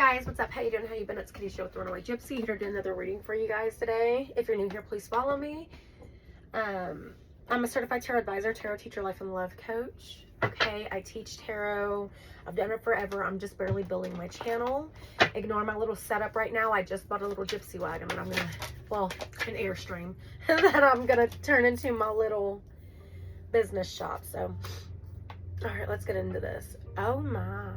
guys, what's up? How you doing? How you been? It's Kitty Show with Runaway Gypsy here to do another reading for you guys today. If you're new here, please follow me. I'm a certified tarot advisor, tarot teacher, life and love coach. Okay, I teach tarot. I've done it forever. I'm just barely building my channel. Ignore my little setup right now. I just bought a little gypsy wagon that I'm gonna, well, an Airstream that I'm gonna turn into my little business shop. So, all right, let's get into this. Oh my.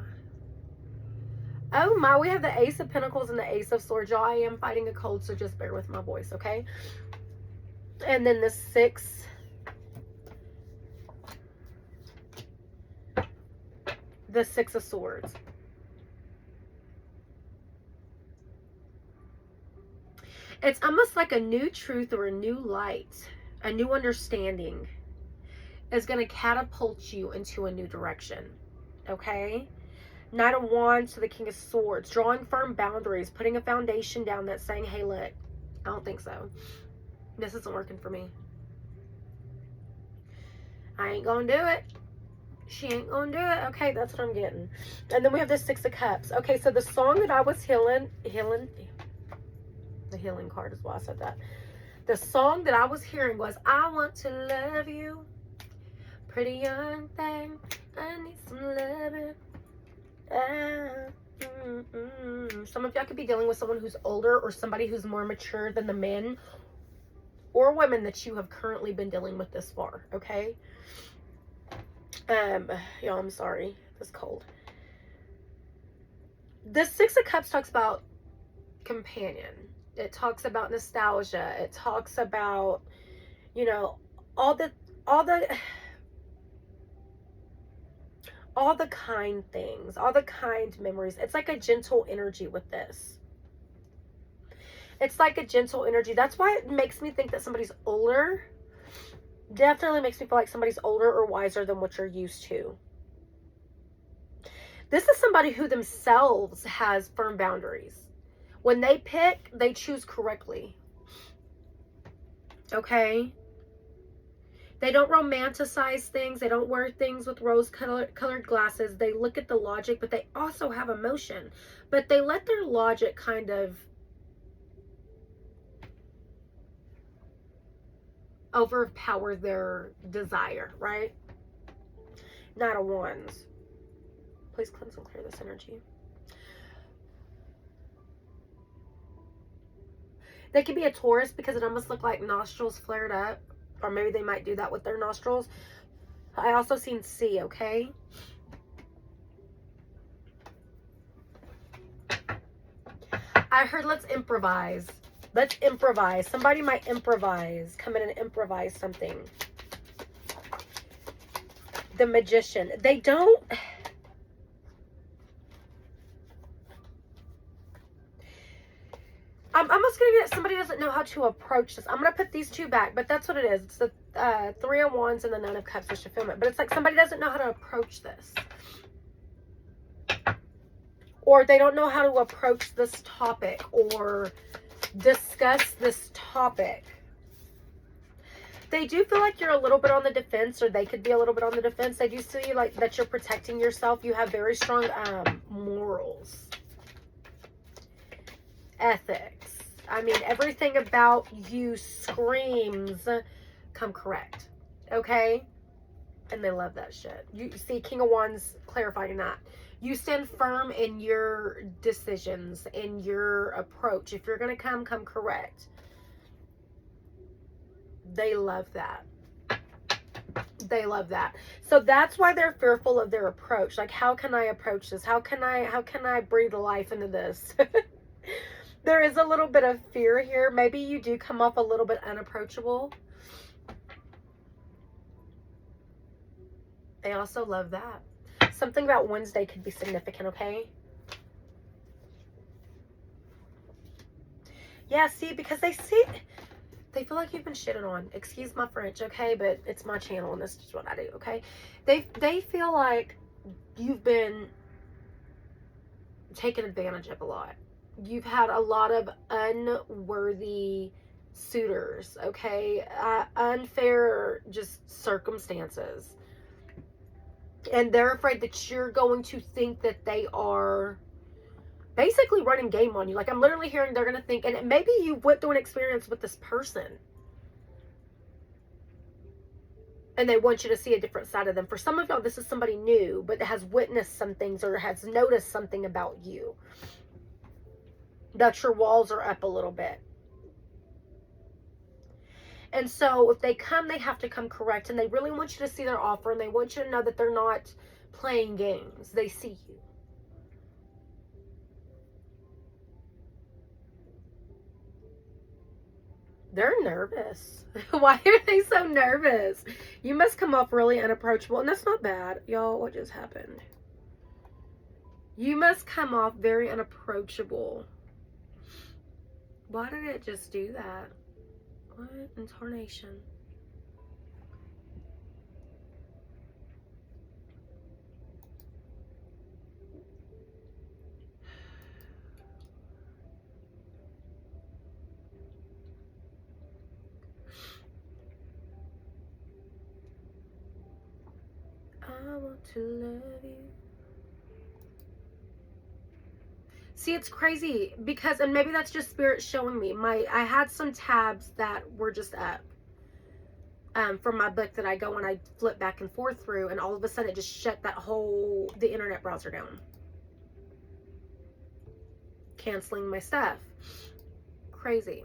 Oh my, we have the Ace of Pentacles and the Ace of Swords. Y'all, I am fighting a cold, so just bear with my voice, okay? And then the Six of Swords. It's almost like a new truth or a new light, a new understanding is going to catapult you into a new direction, okay? Knight of Wands to the King of Swords. Drawing firm boundaries. Putting a foundation down that's saying, hey, look, I don't think so. This isn't working for me. I ain't gonna do it. She ain't gonna do it. Okay, that's what I'm getting. And then we have the Six of Cups. Okay, so the song that I was healing, the healing card is why I said that. The song that I was hearing was, I want to love you. Pretty young thing. I need some loving. Some of y'all could be dealing with someone who's older or somebody who's more mature than the men or women that you have currently been dealing with this far, okay? Y'all, I'm sorry. It's cold. This Six of Cups talks about companion. It talks about nostalgia. It talks about, you know, all the kind things, all the kind memories. It's like a gentle energy with this. It's like a gentle energy. That's why it makes me think that somebody's older. Definitely makes me feel like somebody's older or wiser than what you're used to. This is somebody who themselves has firm boundaries. When they pick, they choose correctly. Okay? They don't romanticize things. They don't wear things with rose-colored glasses. They look at the logic, but they also have emotion. But they let their logic kind of overpower their desire, right? Knight of Wands. Please cleanse and clear this energy. They could be a Taurus because it almost looked like nostrils flared up. Or maybe they might do that with their nostrils. I also seen C, okay? I heard let's improvise. Let's improvise. Somebody might improvise. Come in and improvise something. The Magician. They don't... I'm almost going to get somebody doesn't know how to approach this. I'm going to put these two back, but that's what it is. It's the Three of Wands and the Nine of Cups. Just to film it. But it's like somebody doesn't know how to approach this. Or they don't know how to approach this topic or discuss this topic. They do feel like you're a little bit on the defense, or they could be a little bit on the defense. They do see like that you're protecting yourself. You have very strong morals. Ethics. I mean, everything about you screams come correct. Okay? And they love that shit. You see King of Wands clarifying that. You stand firm in your decisions, in your approach. If you're going to come correct. They love that. They love that. So that's why they're fearful of their approach. Like, how can I approach this? How can I breathe life into this? There is a little bit of fear here. Maybe you do come off a little bit unapproachable. They also love that. Something about Wednesday could be significant, okay? Yeah, see, because they feel like you've been shitted on. Excuse my French, okay? But it's my channel and this is what I do, okay? They feel like you've been taken advantage of a lot. You've had a lot of unworthy suitors, okay? Unfair just circumstances. And they're afraid that you're going to think that they are basically running game on you. Like, I'm literally hearing they're going to think, and maybe you went through an experience with this person and they want you to see a different side of them. For some of y'all, this is somebody new, but has witnessed some things or has noticed something about you, that your walls are up a little bit. And so if they come, they have to come correct, and they really want you to see their offer, and they want you to know that they're not playing games. They see you. They're nervous. Why are they so nervous? You must come off really unapproachable. And that's not bad. Y'all, what just happened? You must come off very unapproachable. Why did it just do that? What in tarnation? I want to love you. See, it's crazy because, and maybe that's just spirit showing me. I had some tabs that were just up from my book that I go and I flip back and forth through, and all of a sudden it just shut the internet browser down. Canceling my stuff. Crazy.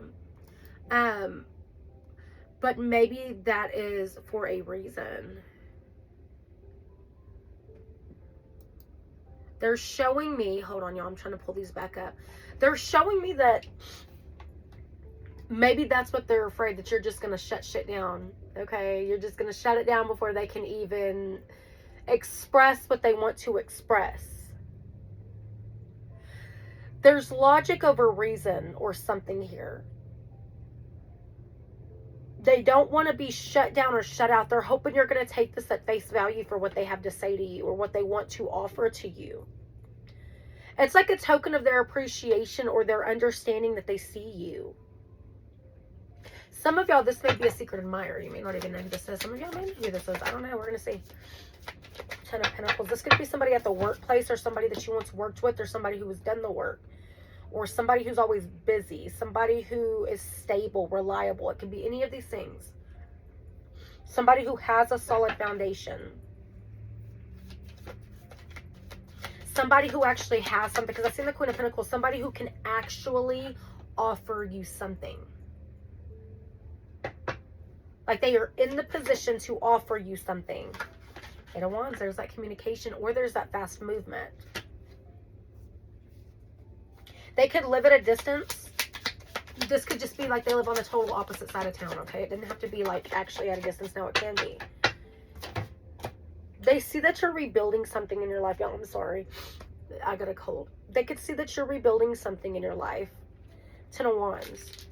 But maybe that is for a reason. They're showing me, hold on y'all, I'm trying to pull these back up. They're showing me that maybe that's what they're afraid, that you're just going to shut shit down. Okay? You're just going to shut it down before they can even express what they want to express. There's logic over reason or something here. They don't want to be shut down or shut out. They're hoping you're going to take this at face value for what they have to say to you or what they want to offer to you. It's like a token of their appreciation or their understanding that they see you. Some of y'all, this may be a secret admirer. You may not even know who this is. Some of y'all may know who this is. I don't know. We're going to see. 10 of Pentacles. This could be somebody at the workplace or somebody that you once worked with or somebody who has done the work. Or somebody who's always busy. Somebody who is stable, reliable. It could be any of these things. Somebody who has a solid foundation. Somebody who actually has something. Because I've seen the Queen of Pentacles. Somebody who can actually offer you something. Like they are in the position to offer you something. Eight of Wands. There's that communication. Or there's that fast movement. They could live at a distance. This could just be like they live on the total opposite side of town, okay? It didn't have to be like actually at a distance. Now it can be. They see that you're rebuilding something in your life. Y'all, I'm sorry. I got a cold. They could see that you're rebuilding something in your life. 10 of Wands.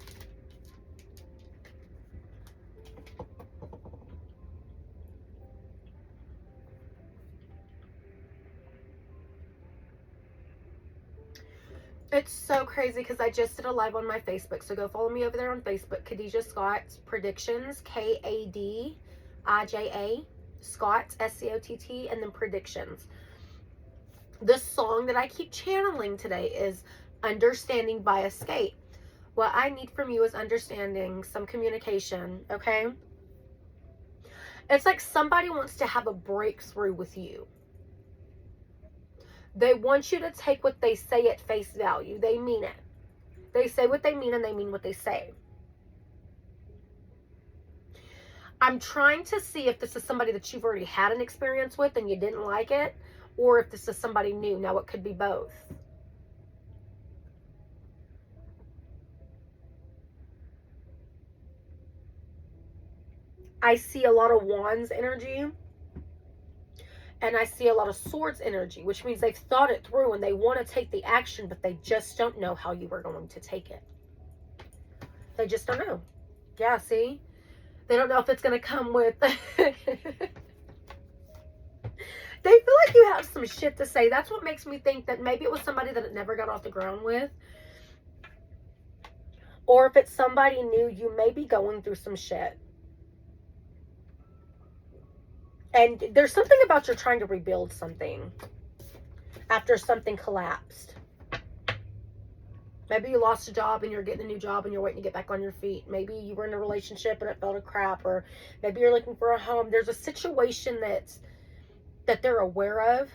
It's so crazy because I just did a live on my Facebook. So go follow me over there on Facebook. Khadijah Scott's Predictions. Kadija Scott, Scott, and then Predictions. The song that I keep channeling today is Understanding by Escape. What I need from you is understanding, some communication, okay? It's like somebody wants to have a breakthrough with you. They want you to take what they say at face value. They mean it. They say what they mean and they mean what they say. I'm trying to see if this is somebody that you've already had an experience with and you didn't like it, or if this is somebody new. Now, it could be both. I see a lot of Wands energy. And I see a lot of Swords energy, which means they've thought it through and they want to take the action, but they just don't know how you are going to take it. They just don't know. Yeah, see? They don't know if it's going to come with... They feel like you have some shit to say. That's what makes me think that maybe it was somebody that it never got off the ground with. Or if it's somebody new, you may be going through some shit. And there's something about you're trying to rebuild something after something collapsed. Maybe you lost a job and you're getting a new job and you're waiting to get back on your feet. Maybe you were in a relationship and it fell to crap, or maybe you're looking for a home. There's a situation that they're aware of.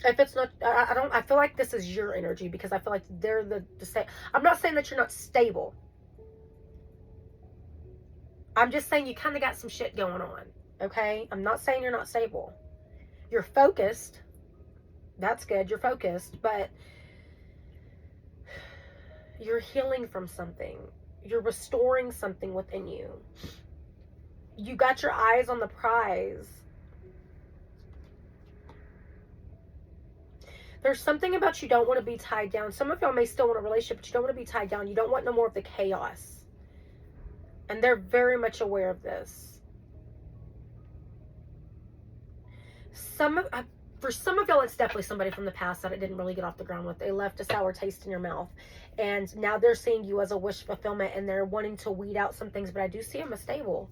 If it's not, I feel like this is your energy, because I feel like they're the same. I'm not saying that you're not stable. I'm just saying you kind of got some shit going on. Okay? I'm not saying you're not stable. You're focused. That's good. You're focused, but you're healing from something. You're restoring something within you. You got your eyes on the prize. There's something about you don't want to be tied down. Some of y'all may still want a relationship, but you don't want to be tied down. You don't want no more of the chaos. And they're very much aware of this. For some of y'all, it's definitely somebody from the past that it didn't really get off the ground with. They left a sour taste in your mouth. And now they're seeing you as a wish fulfillment, and they're wanting to weed out some things. But I do see them as stable.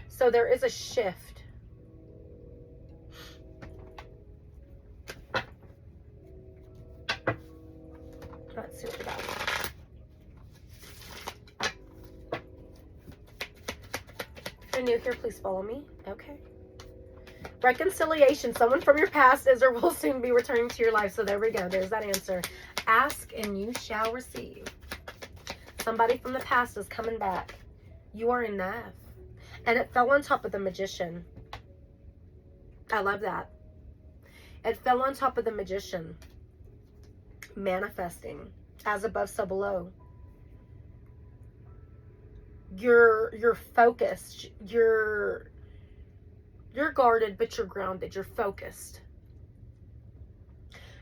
So there is a shift. Let's see what we got. If you're new here, please follow me. Okay. Reconciliation. Someone from your past is or will soon be returning to your life. So there we go. There's that answer. Ask and you shall receive. Somebody from the past is coming back. You are enough. And it fell on top of the Magician. I love that. It fell on top of the Magician. Manifesting. As above, so below. You're focused. You're guarded, but you're grounded. You're focused.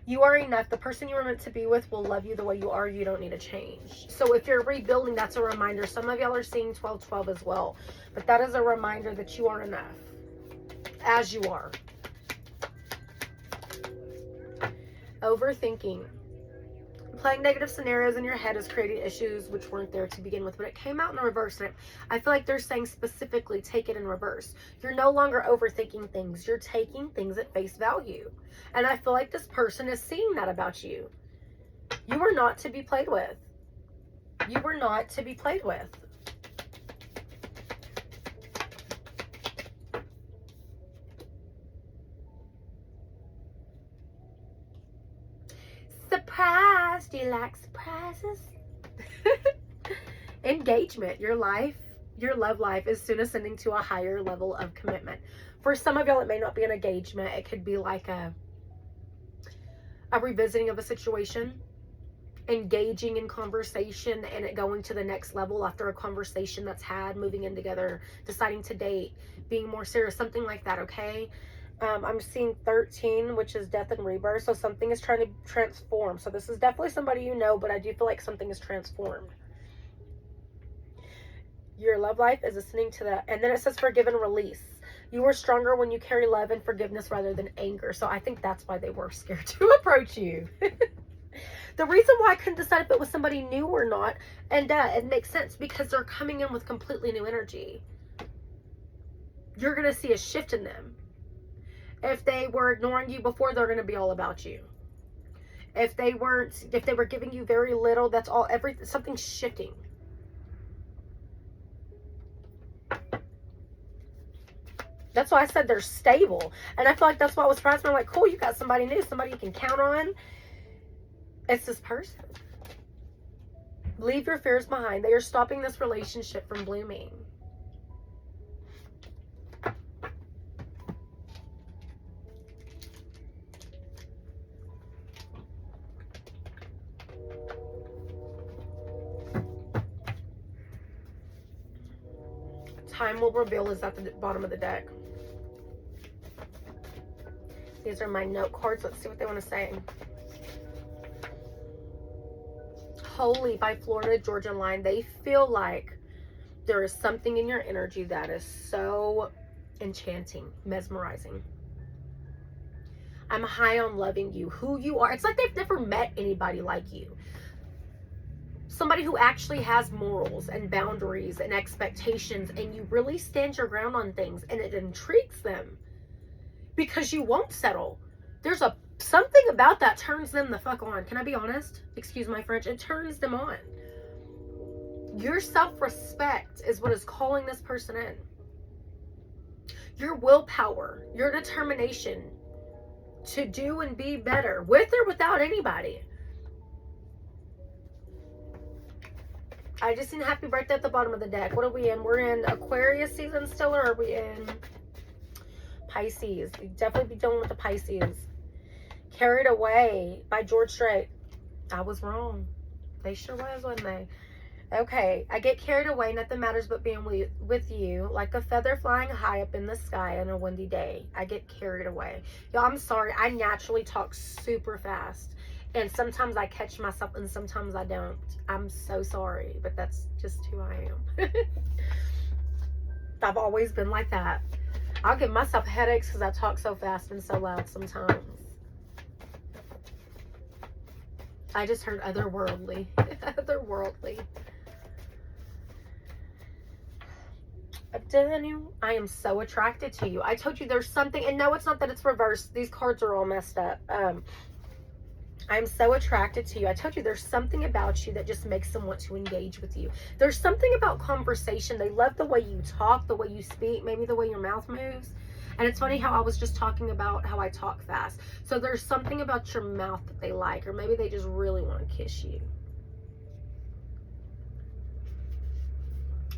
You are enough. The person you were meant to be with will love you the way you are. You don't need to change. So if you're rebuilding, that's a reminder. Some of y'all are seeing 12-12 as well. But that is a reminder that you are enough. As you are. Overthinking. Playing negative scenarios in your head is creating issues which weren't there to begin with, but it came out in reverse. And I feel like they're saying specifically, take it in reverse. You're no longer overthinking things. You're taking things at face value. And I feel like this person is seeing that about you. You are not to be played with. You were not to be played with. Surprise! Do you like surprises? Engagement. Your life, your love life is soon ascending to a higher level of commitment. For some of y'all, it may not be an engagement. It could be like a revisiting of a situation, engaging in conversation, and it going to the next level after a conversation that's had, moving in together, deciding to date, being more serious, something like that, okay? I'm seeing 13, which is death and rebirth. So something is trying to transform. So this is definitely somebody you know, but I do feel like something is transformed. Your love life is ascending to that. And then it says forgive and release. You are stronger when you carry love and forgiveness rather than anger. So I think that's why they were scared to approach you. The reason why I couldn't decide if it was somebody new or not, and it makes sense because they're coming in with completely new energy. You're going to see a shift in them. If they were ignoring you before, they're going to be all about you. If they were giving you very little, that's all, something's shifting. That's why I said they're stable. And I feel like that's why I was surprised. I'm like, cool, you got somebody new, somebody you can count on. It's this person. Leave your fears behind. They are stopping this relationship from blooming. Time will reveal is at the bottom of the deck. These are my note cards. Let's see what they want to say. Holy by Florida Georgia Line. They feel like there is something in your energy that is so enchanting, mesmerizing. I'm high on loving you, who you are. It's like they've never met anybody like you. Somebody who actually has morals and boundaries and expectations, and you really stand your ground on things, and it intrigues them. because you won't settle. There's something about that turns them the fuck on. Can I be honest? Excuse my French. It turns them on. Your self-respect is what is calling this person in. Your willpower, your determination to do and be better, with or without anybody. I just seen happy birthday at the bottom of the deck. What are we in? We're in Aquarius season still, or are we in Pisces? We definitely be dealing with the Pisces. Carried Away by George Strait. I was wrong. They sure was, wasn't they? Okay, I get carried away, nothing matters but being with you, like a feather flying high up in the sky on a windy day. I get carried away. Y'all, I'm sorry, I naturally talk super fast, and sometimes I catch myself and sometimes I don't. I'm so sorry, but that's just who I am. I've always been like that. I'll give myself headaches because I talk so fast and so loud sometimes. I just heard otherworldly. Otherworldly. I am so attracted to you. I told you there's something, and no, it's not that it's reversed. These cards are all messed up. I'm so attracted to you. I told you there's something about you that just makes them want to engage with you. There's something about conversation. They love the way you talk, the way you speak, maybe the way your mouth moves. And it's funny how I was just talking about how I talk fast. So there's something about your mouth that they like, or maybe they just really want to kiss you.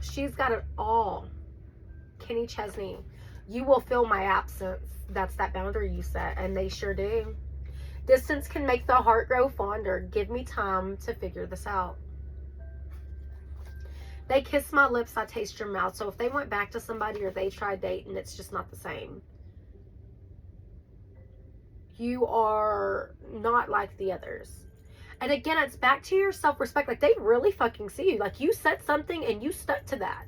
She's got it all. Kenny Chesney, you will feel my absence. That's that boundary you set, and they sure do. Distance can make the heart grow fonder. Give me time to figure this out. They kiss my lips, I taste your mouth. So if they went back to somebody or they tried dating, it's just not the same. You are not like the others. And again, it's back to your self-respect. Like, they really fucking see you. Like, you said something and you stuck to that.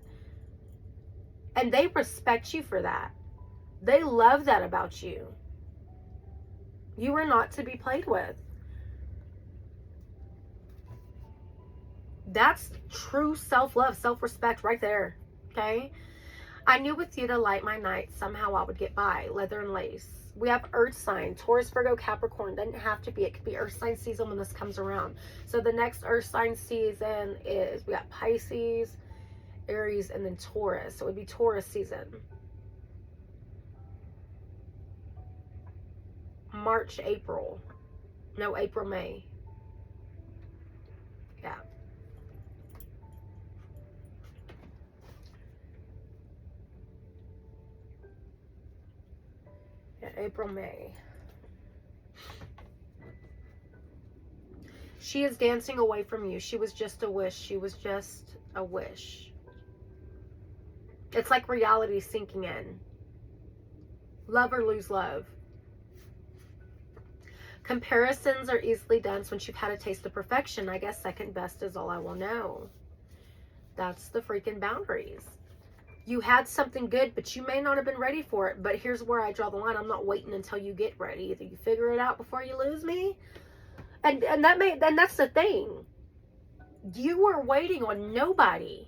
And they respect you for that. They love that about you. You are not to be played with. That's true self-love, self-respect right there. Okay? I knew with you to light my night, somehow I would get by. Leather and lace. We have earth sign, Taurus, Virgo, Capricorn. Doesn't have to be. It could be earth sign season when this comes around. So the next earth sign season is, we got Pisces, Aries, and then Taurus. So it would be Taurus season. March, April. No, April, May. Yeah. Yeah, April, May. She is dancing away from you. She was just a wish. She was just a wish. It's like reality sinking in. Love or lose love. Comparisons are easily done once you've had a taste of perfection. I guess second best is all I will know. That's the freaking boundaries. You had something good, but you may not have been ready for it. But here's where I draw the line. I'm not waiting until you get ready. Either you figure it out before you lose me. And that's the thing. You are waiting on nobody.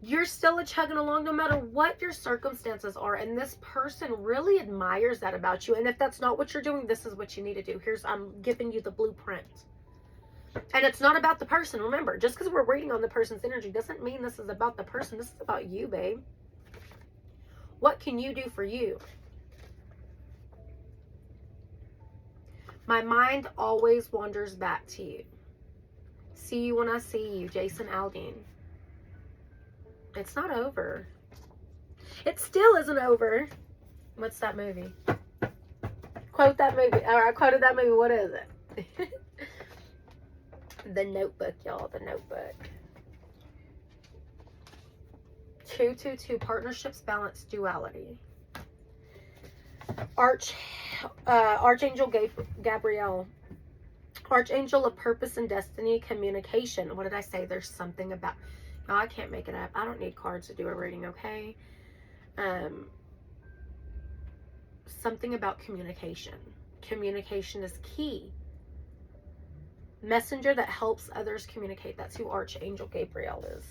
You're still chugging along no matter what your circumstances are. And this person really admires that about you. And if that's not what you're doing, this is what you need to do. I'm giving you the blueprint. And it's not about the person. Remember, just because we're reading on the person's energy doesn't mean this is about the person. This is about you, babe. What can you do for you? My mind always wanders back to you. See you when I see you, Jason Aldean. It's not over. It still isn't over. What's that movie? Quote that movie. I quoted that movie. What is it? The Notebook, y'all. The Notebook. 222. Partnerships, balance, duality. Archangel Gabriel. Archangel of purpose and destiny, communication. What did I say? There's something about... No, I can't make it up. I don't need cards to do a reading, okay? Something about communication. Communication is key. Messenger that helps others communicate. That's who Archangel Gabriel is.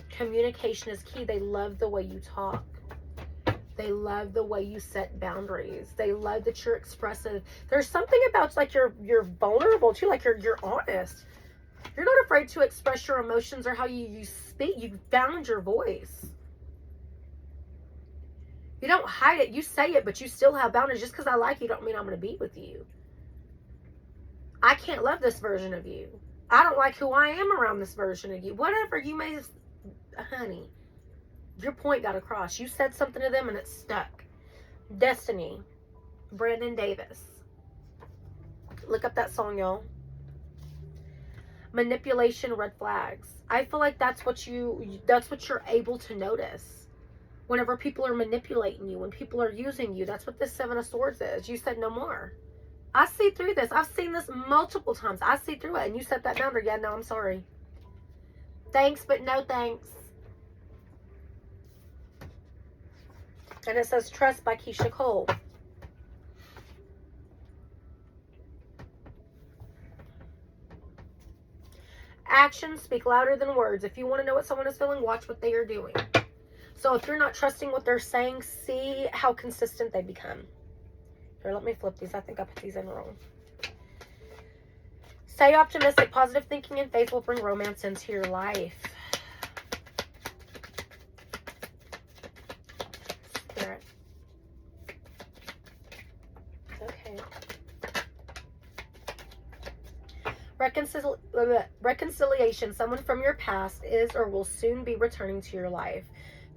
Communication is key. They love the way you talk. They love the way you set boundaries. They love that you're expressive. There's something about like you're vulnerable too, like you're honest. You're not afraid to express your emotions or how you speak. You found your voice. You don't hide it. You say it, but you still have boundaries. Just because I like you don't mean I'm going to be with you. I can't love this version of you. I don't like who I am around this version of you. Whatever you may, honey, your point got across. You said something to them and it stuck. Destiny, Brandon Davis. Look up that song, y'all. Manipulation, red flags. I feel like that's what you're able to notice. Whenever people are manipulating you, when people are using you, that's what this Seven of Swords is. You said no more. I see through this. I've seen this multiple times. I see through it. And you set that boundary. Yeah, no, I'm sorry. Thanks, but no thanks. And it says Trust by Keisha Cole. Actions speak louder than words. If you want to know what someone is feeling, watch what they are doing. So if you're not trusting what they're saying, see how consistent they become. Here, let me flip these. I think I put these in wrong. Stay optimistic. Positive thinking and faith will bring romance into your life. Spirit. Okay. Reconciliation. Someone from your past is or will soon be returning to your life.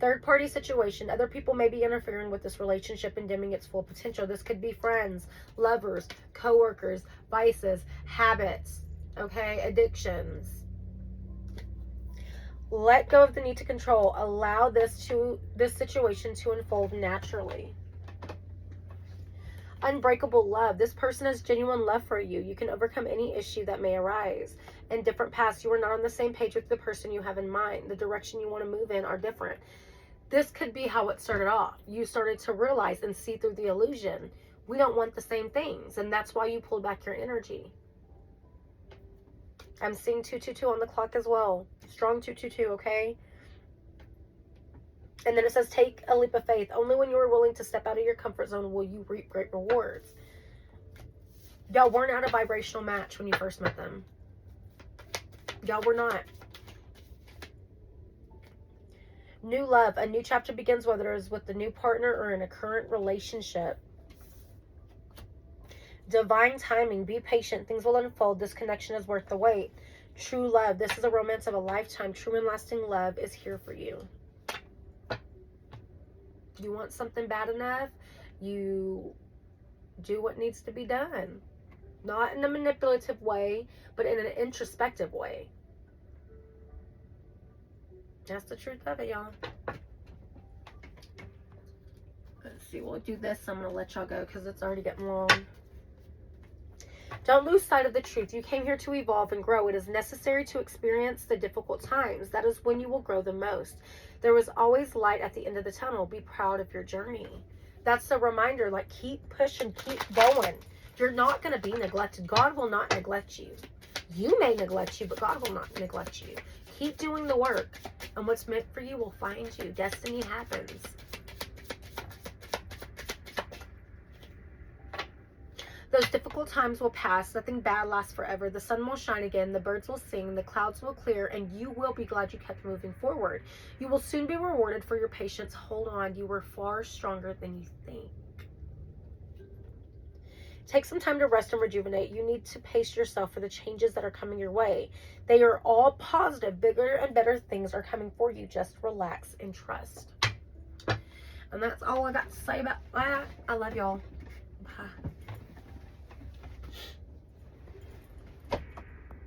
Third-party situation. Other people may be interfering with this relationship and dimming its full potential. This could be friends, lovers, co-workers, vices, habits, okay, addictions. Let go of the need to control. Allow this situation to unfold naturally. Unbreakable love. This person has genuine love for you. You can overcome any issue that may arise. In different paths, you are not on the same page with the person you have in mind. The direction you want to move in are different. This could be how it started off. You started to realize and see through the illusion. We don't want the same things, and that's why you pulled back your energy. I'm seeing 222 on the clock as well. Strong 222, okay? And then it says, take a leap of faith. Only when you are willing to step out of your comfort zone will you reap great rewards. Y'all weren't at a vibrational match when you first met them. Y'all were not. New love. A new chapter begins, whether it is with the new partner or in a current relationship. Divine timing. Be patient. Things will unfold. This connection is worth the wait. True love. This is a romance of a lifetime. True and lasting love is here for you. You want something bad enough, you do what needs to be done. Not in a manipulative way, but in an introspective way. That's the truth of it, y'all. Let's see, we'll do this. I'm going to let y'all go because it's already getting long. Don't lose sight of the truth. You came here to evolve and grow. It is necessary to experience the difficult times. That is when you will grow the most. There was always light at the end of the tunnel. Be proud of your journey. That's a reminder, like, keep pushing, keep going. You're not going to be neglected. God will not neglect you. You may neglect you, but God will not neglect you. Keep doing the work, and what's meant for you will find you. Destiny happens. Those difficult times will pass. Nothing bad lasts forever. The sun will shine again. The birds will sing. The clouds will clear. And you will be glad you kept moving forward. You will soon be rewarded for your patience. Hold on. You were far stronger than you think. Take some time to rest and rejuvenate. You need to pace yourself for the changes that are coming your way. They are all positive. Bigger and better things are coming for you. Just relax and trust. And that's all I got to say about that. I love y'all. Bye.